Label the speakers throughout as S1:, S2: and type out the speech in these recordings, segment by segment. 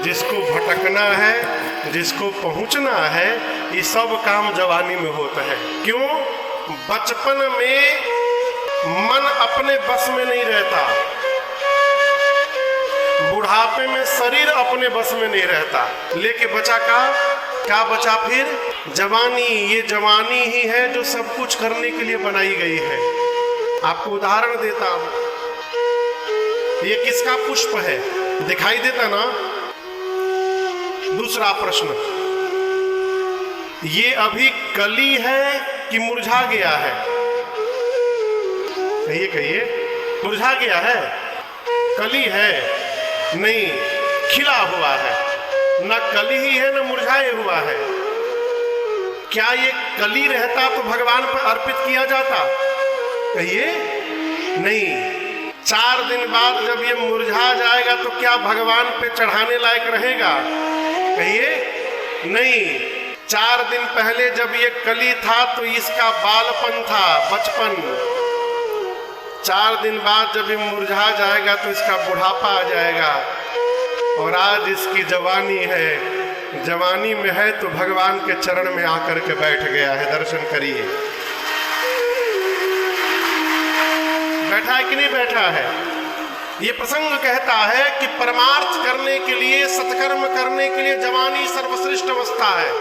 S1: जिसको भटकना है, जिसको पहुंचना है, ये सब काम जवानी में होता है। क्यों? बचपन में मन अपने बस में नहीं रहता, बुढ़ापे में शरीर अपने बस में नहीं रहता, लेके बचा क्या बचा फिर? जवानी। ये जवानी ही है जो सब कुछ करने के लिए बनाई गई है। आपको उदाहरण देता हूं, ये किसका पुष्प है? दिखाई देता ना? दूसरा प्रश्न, ये अभी कली है कि मुरझा गया है? कहिए, मुरझा गया है? कली है? नहीं, खिला हुआ है। ना कली ही है ना मुरझाए हुआ है। क्या ये कली रहता तो भगवान पर अर्पित किया जाता? कहिए, नहीं। 4 दिन बाद जब ये मुरझा जाएगा तो क्या भगवान पे चढ़ाने लायक रहेगा? कहिए, नहीं। 4 दिन पहले जब ये कली था तो इसका बालपन था, बचपन। 4 दिन बाद जब ये मुरझा जाएगा तो इसका बुढ़ापा आ जाएगा। और आज इसकी जवानी है, जवानी में है तो भगवान के चरण में आकर के बैठ गया है। दर्शन करिए, बैठा है कि नहीं बैठा है? ये प्रसंग कहता है कि परमार्थ करने के लिए, सत्कर्म करने के लिए जवानी सर्वश्रेष्ठ अवस्था है।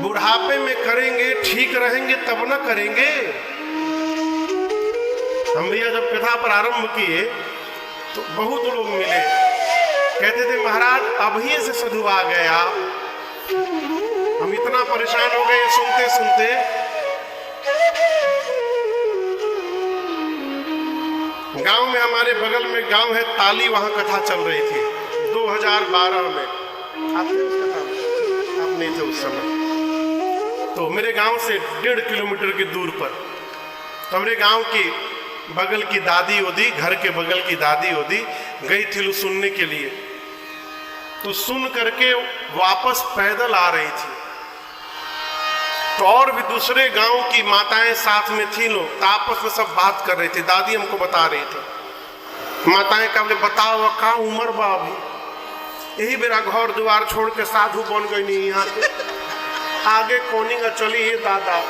S1: बुढ़ापे में करेंगे, ठीक रहेंगे तब न करेंगे। हम भैया जब कथा प्रारंभ किए तो बहुत लोग मिले, कहते थे महाराज अभी से साधु आ गए आप, हम इतना परेशान हो गए सुनते सुनते। गांव में, हमारे बगल में गांव है ताली, वहां कथा चल रही थी 2012 में। आप थे उस कथा में? आप नहीं थे उस समय। तो मेरे गांव से 1.5 किलोमीटर की दूर पर, तो मेरे गांव की बगल की दादी होदी, घर के बगल की दादी होदी गई थी सुनने के लिए। तो सुन करके वापस पैदल आ रही थी, तो और भी दूसरे गांव की माताएं साथ में थी लोग, तो आपस में सब बात कर रही थी। दादी हमको बता रही थी, माताएं का बोले बताओ का उम्र बा अभी, यही मेरा घर द्वार छोड़ के साधु बन गई नहीं, यहाँ के आगे कोनिंग चली है दादा।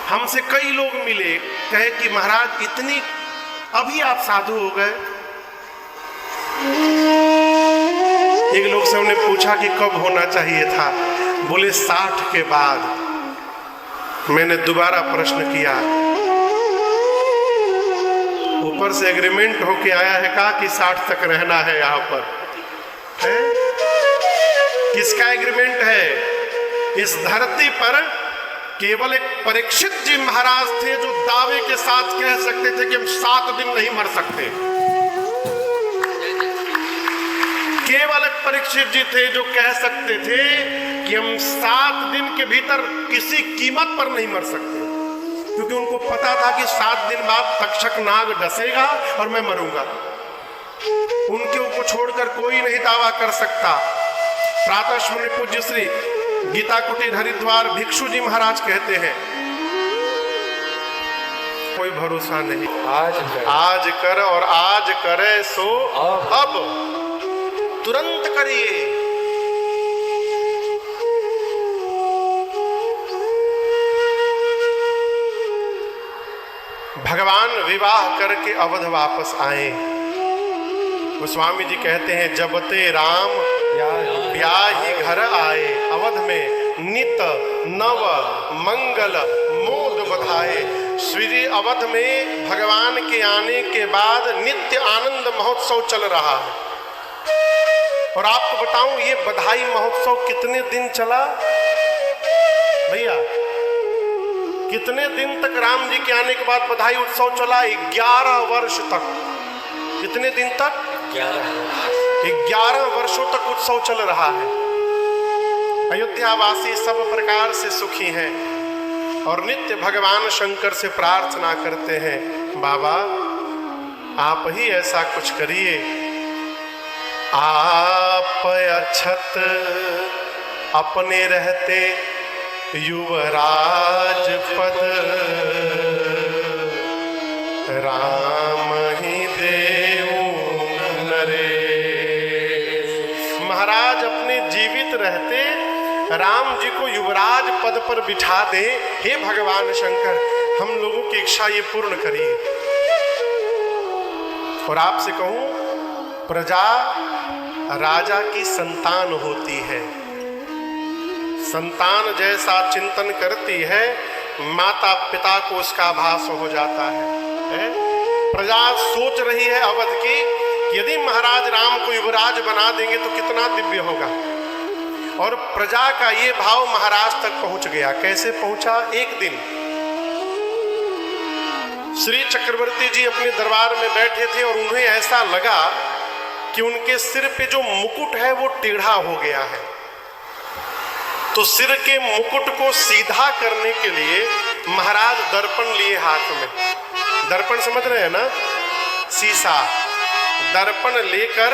S1: हमसे कई लोग मिले, कहे कि महाराज इतनी अभी आप साधु हो गए। एक लोग से हमने पूछा कि कब होना चाहिए था? बोले 60 के बाद। मैंने दोबारा प्रश्न किया, ऊपर से एग्रीमेंट होके आया है का कि 60 तक रहना है यहाँ पर? है? किसका एग्रीमेंट है? इस धरती पर केवल एक परीक्षित जी महाराज थे जो दावे के साथ कह सकते थे कि हम 7 दिन नहीं मर सकते। केवल एक परीक्षित जी थे जो कह सकते थे कि हम 7 दिन के भीतर किसी कीमत पर नहीं मर सकते, क्योंकि उनको पता था कि 7 दिन बाद तक्षक नाग डसेगा और मैं मरूंगा। उनके ऊपर छोड़कर कोई नहीं दावा कर सकता। प्रातः स्मरण पूज्य श्री गीता कुटीर हरिद्वार भिक्षु जी महाराज कहते हैं, कोई भरोसा नहीं, आज कर और आज करे सो अब तुरंत करिए। भगवान विवाह करके अवध वापस आए। गोस्वामी जी कहते हैं जबते राम ब्याही घर आए, अवध में नित नव मंगल मोद बधाए। श्री अवध में भगवान के आने के बाद नित्य आनंद महोत्सव चल रहा है। और आपको बताऊं ये बधाई महोत्सव कितने दिन चला भैया? कितने दिन तक राम जी के आने के बाद बधाई उत्सव चला? 11 वर्ष तक। कितने दिन तक? 11 वर्षों तक उत्सव चल रहा है। अयोध्यावासी सब प्रकार से सुखी हैं और नित्य भगवान शंकर से प्रार्थना करते हैं, बाबा आप ही ऐसा कुछ करिए। आप अक्षत अपने रहते युवराज पद, राम ही देऊ नरेश। महाराज अपने जीवित रहते राम जी को युवराज पद पर बिठा दे। हे भगवान शंकर, हम लोगों की इच्छा ये पूर्ण करिए। और आपसे कहूं, प्रजा राजा की संतान होती है। संतान जैसा चिंतन करती है, माता पिता को उसका आभास हो जाता है। प्रजा सोच रही है अवध की कि यदि महाराज राम को युवराज बना देंगे तो कितना दिव्य होगा। और प्रजा का ये भाव महाराज तक पहुंच गया। कैसे पहुंचा? एक दिन श्री चक्रवर्ती जी अपने दरबार में बैठे थे और उन्हें ऐसा लगा कि उनके सिर पे जो मुकुट है वो टेढ़ा हो गया है। तो सिर के मुकुट को सीधा करने के लिए महाराज दर्पण लिए हाथ में। दर्पण समझ रहे हैं ना? शीशा। दर्पण लेकर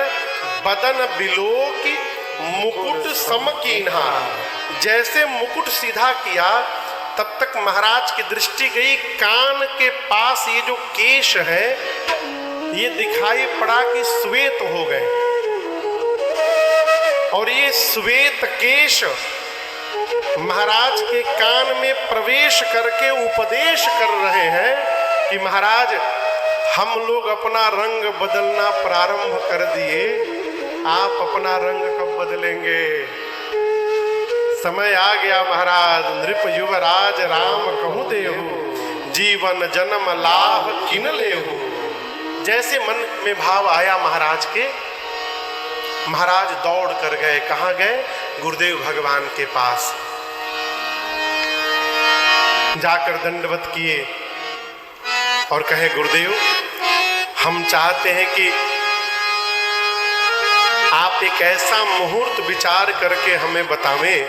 S1: बदन बिलो की मुकुट समकीन्हा, जैसे मुकुट सीधा किया तब तक महाराज की दृष्टि गई कान के पास ये जो केश है ये दिखाई पड़ा कि श्वेत हो गए। और ये श्वेत केश महाराज के कान में प्रवेश करके उपदेश कर रहे हैं कि महाराज, हम लोग अपना रंग बदलना प्रारंभ कर दिए, आप अपना रंग कब बदलेंगे? समय आ गया महाराज, नृप युवराज राम कहूं देहु, जीवन जन्म लाभ किन लेहु। जैसे मन में भाव आया महाराज के, महाराज दौड़ कर गए। कहाँ गए? गुरुदेव भगवान के पास जाकर दंडवत किए और कहे, गुरुदेव, हम चाहते हैं कि आप एक ऐसा मुहूर्त विचार करके हमें बतावें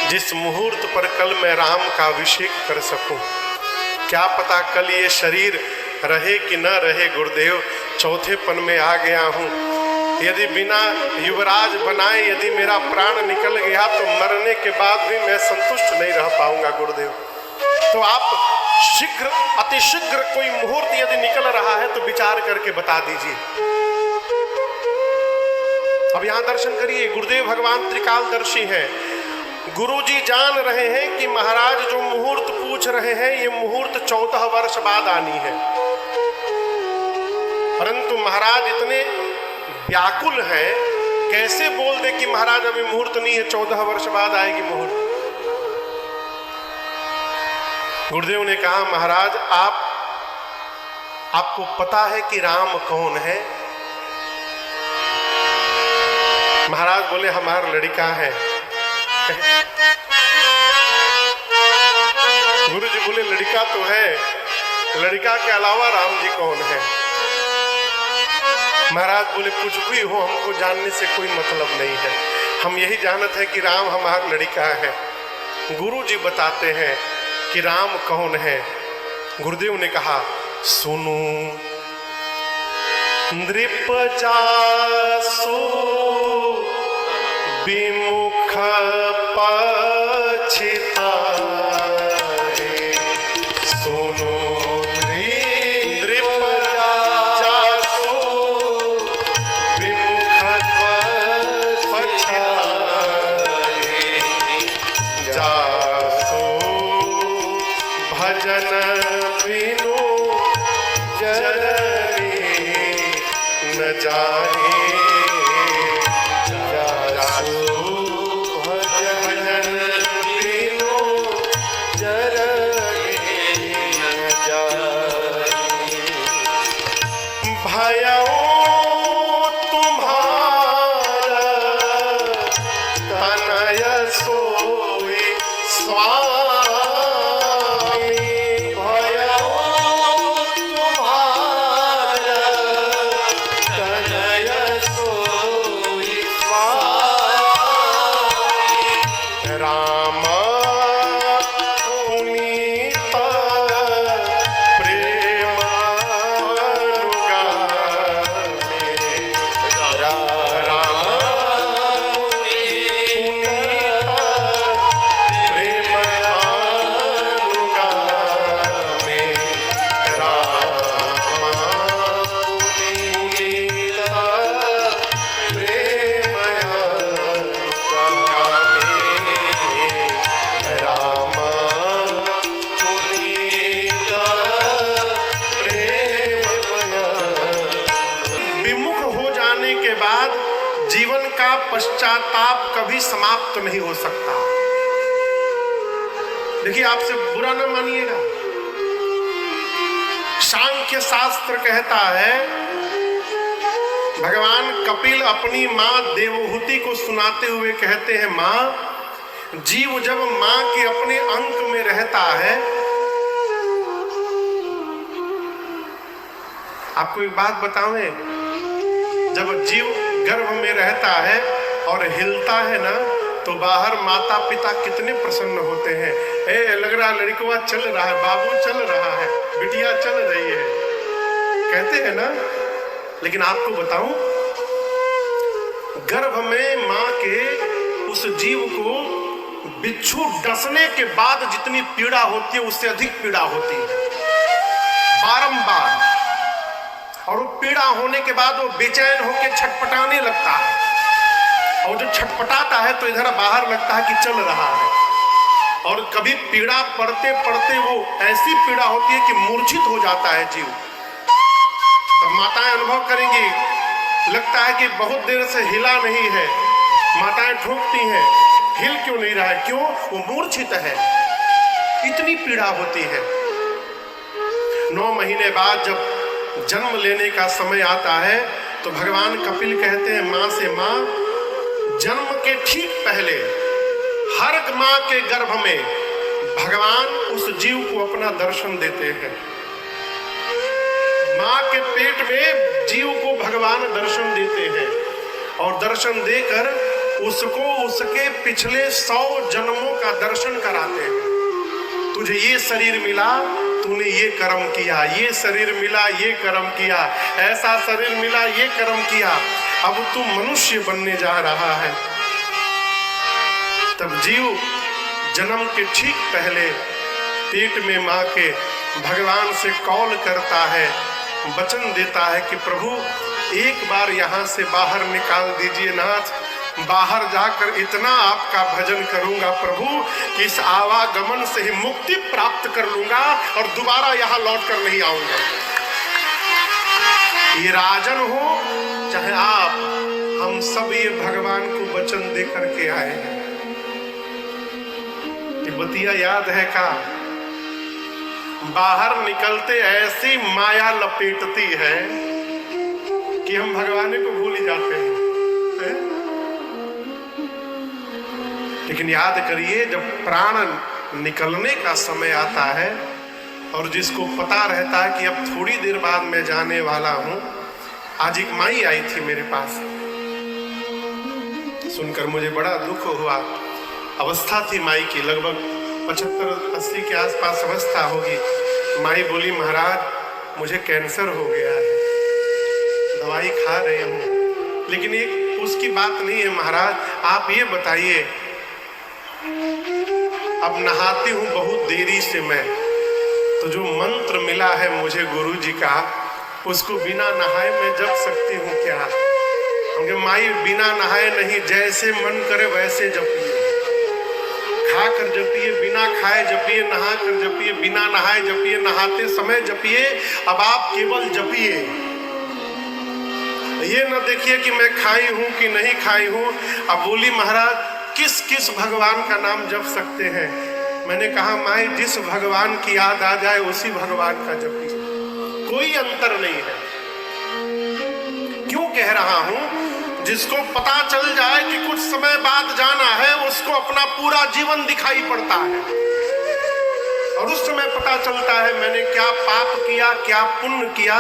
S1: जिस मुहूर्त पर कल मैं राम का अभिषेक कर सकूं। क्या पता कल ये शरीर रहे कि न रहे गुरुदेव, चौथेपन में आ गया हूं। यदि बिना युवराज बनाए यदि मेरा प्राण निकल गया तो मरने के बाद भी मैं संतुष्ट नहीं रह पाऊंगा गुरुदेव। तो आप शीघ्र, अतिशीघ्र कोई मुहूर्त यदि निकल रहा है तो विचार करके बता दीजिए। अब यहां दर्शन करिए, गुरुदेव भगवान त्रिकालदर्शी हैं। गुरुजी जान रहे हैं कि महाराज जो मुहूर्त पूछ रहे हैं ये मुहूर्त 14 वर्ष बाद आनी है, परंतु महाराज इतने व्याकुल है, कैसे बोल दे कि महाराज अभी मुहूर्त नहीं है, 14 वर्ष बाद आएगी मुहूर्त। गुरुदेव ने कहा, महाराज आपको पता है कि राम कौन है? महाराज बोले, हमारा लड़का है। गुरु जी बोले, लड़का तो है, लड़का के अलावा राम जी कौन है? महाराज बोले, कुछ भी हो, हमको जानने से कोई मतलब नहीं है, हम यही जानते हैं कि राम हमारा लड़का है। गुरु जी बताते हैं कि राम कौन है। गुरुदेव ने कहा, सुनो नृप जासु विमुख पछिताए, सुनो नृप जासु विमुख पछिताए, जासु भजन बिनु जननी न जाने, का पश्चाताप कभी समाप्त नहीं हो सकता। देखिए, आपसे बुरा न मानिएगा, सांख्य शास्त्र कहता है, भगवान कपिल अपनी मां देवहूति को सुनाते हुए कहते हैं, मां, जीव जब मां के अपने अंक में रहता है, आपको एक बात बताऊं, जब जीव गर्भ में रहता है और हिलता है ना, तो बाहर माता पिता कितने प्रसन्न होते हैं। ए, लग रहा लड़कवा चल रहा है, बाबू चल रहा है, बिटिया चल रही है, कहते हैं ना। लेकिन आपको बताऊं, गर्भ में मां के उस जीव को बिच्छू डसने के बाद जितनी पीड़ा होती है, उससे अधिक पीड़ा होती है बारंबार। और वो पीड़ा होने के बाद वो बेचैन होकर छटपटाने लगता है, और जो छटपटाता है तो इधर बाहर लगता है कि चल रहा है। और कभी पीड़ा पड़ते पड़ते वो ऐसी पीड़ा होती है कि मूर्छित हो जाता है जीव। तब माताएं अनुभव करेंगी, लगता है कि बहुत देर से हिला नहीं है, माताएं ठोकती हैं, हिल क्यों नहीं रहा है, क्यों? वो मूर्छित है, इतनी पीड़ा होती है। 9 महीने बाद जब जन्म लेने का समय आता है, तो भगवान कपिल कहते हैं मां से, मां, जन्म के ठीक पहले हर मां के गर्भ में भगवान उस जीव को अपना दर्शन देते हैं। मां के पेट में जीव को भगवान दर्शन देते हैं, और दर्शन देकर उसको उसके पिछले 100 जन्मों का दर्शन कराते हैं। तुझे ये शरीर मिला, तूने ये कर्म किया, ये शरीर मिला, ये कर्म किया, ऐसा शरीर मिला, ये कर्म किया, अब तू मनुष्य बनने जा रहा है। तब जीव जन्म के ठीक पहले पेट में मां के भगवान से कॉल करता है, वचन देता है कि प्रभु एक बार यहाँ से बाहर निकाल दीजिए नाथ, बाहर जाकर इतना आपका भजन करूंगा प्रभु कि इस आवागमन से ही मुक्ति प्राप्त कर लूंगा और दोबारा यहाँ लौट कर नहीं आऊंगा। ये राजन हो चाहे आप, हम सब ये भगवान को वचन दे करके आए हैं। ये बतिया याद है का? बाहर निकलते ऐसी माया लपेटती है कि हम भगवान को भूल ही जाते हैं। लेकिन याद करिए, जब प्राण निकलने का समय आता है और जिसको पता रहता है कि अब थोड़ी देर बाद मैं जाने वाला हूं। आज एक माई आई थी मेरे पास, सुनकर मुझे बड़ा दुख हुआ। अवस्था थी माई की लगभग 75-80 के आसपास अवस्था होगी। माई बोली, महाराज मुझे कैंसर हो गया है, दवाई खा रही हूँ, लेकिन एक उसकी बात नहीं है महाराज, आप ये बताइए, अब नहाती हूँ बहुत देरी से मैं, तो जो मंत्र मिला है मुझे गुरु जी का, उसको बिना नहाए मैं जप सकती हूँ क्या? क्योंकि माई बिना नहाए नहीं, जैसे मन करे वैसे जपिए, खा कर जपिए, बिना खाए जपिए, नहा कर जपिए, बिना नहाए जपिए, नहाते समय जपिए। अब आप केवल जपिए, ये न देखिए कि मैं खाई हूँ कि नहीं खाई हूँ। अब बोली, महाराज किस किस भगवान का नाम जप सकते हैं? मैंने कहा, माई जिस भगवान की याद आ जाए उसी भगवान का जपिए, कोई अंतर नहीं है। क्यों कह रहा हूं? जिसको पता चल जाए कि कुछ समय बाद जाना है, उसको अपना पूरा जीवन दिखाई पड़ता है, और उस समय पता चलता है मैंने क्या पाप किया, क्या पुण्य किया।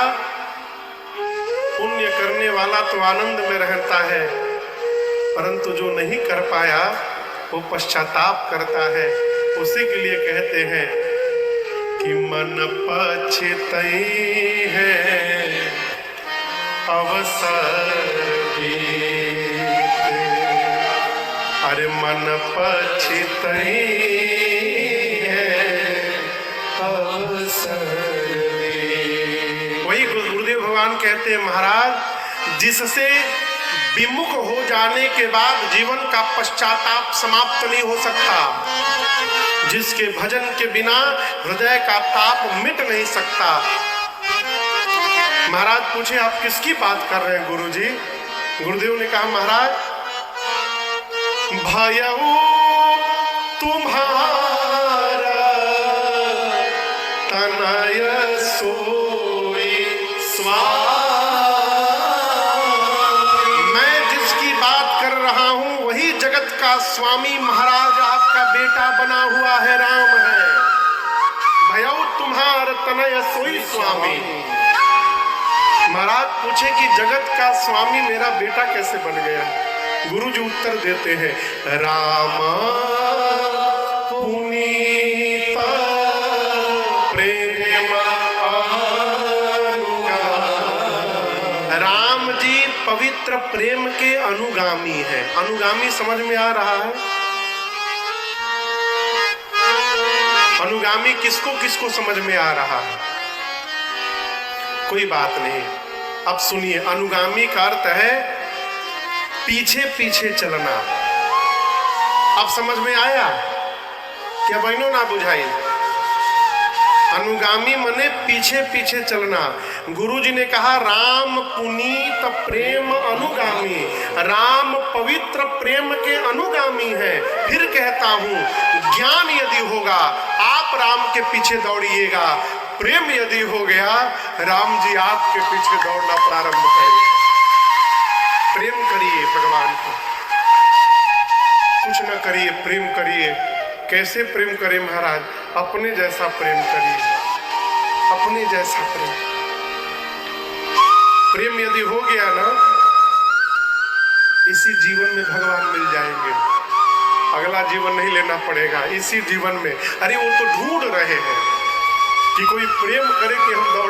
S1: पुण्य करने वाला तो आनंद में रहता है, परंतु जो नहीं कर पाया वो पश्चाताप करता है। उसी के लिए कहते हैं कि मन पछतई है अवसर बीते, अरे मन पछतई है अवसर बीते। वही गुरुदेव भगवान कहते हैं, महाराज जिससे विमुख हो जाने के बाद जीवन का पश्चाताप समाप्त नहीं हो सकता, जिसके भजन के बिना हृदय का ताप मिट नहीं सकता। महाराज पूछे, आप किसकी बात कर रहे हैं गुरुजी? गुरुदेव ने कहा, महाराज भयऊ तुम्हारा तनय सोई स्वामी। मैं जिसकी बात कर रहा हूं वही जगत का स्वामी महाराज आपका बेटा बना हुआ है, राम है। भयऊ तुम्हार तनय सोई स्वामी। महाराज पूछे कि जगत का स्वामी मेरा बेटा कैसे बन गया? गुरु जी उत्तर देते हैं, राम पुनीत प्रेम अनुगामी। राम जी पवित्र प्रेम के अनुगामी हैं। अनुगामी समझ में आ रहा है? अनुगामी किसको किसको समझ में आ रहा है? कोई बात नहीं, अब सुनिए। अनुगामी का अर्थ है पीछे पीछे चलना। अब समझ में आया क्या बहनों? ना बुझाई। अनुगामी मने पीछे पीछे चलना। गुरुजी ने कहा राम पुनीत प्रेम अनुगामी। राम पवित्र प्रेम के अनुगामी है। फिर कहता हूं, ज्ञान यदि होगा आप राम के पीछे दौड़िएगा, प्रेम यदि हो गया राम जी आपके पीछे दौड़ना प्रारंभ करेंगे। प्रेम करिए भगवान को, कुछ न करिए, प्रेम करिए। कैसे प्रेम करें महाराज? अपने जैसा प्रेम करिए, अपने जैसा प्रेम। प्रेम यदि हो गया ना, इसी जीवन में भगवान मिल जाएंगे। अगला जीवन नहीं लेना पड़ेगा, इसी जीवन में। अरे वो तो ढूंढ रहे हैं कि कोई प्रेम करे कि हम दौड़े।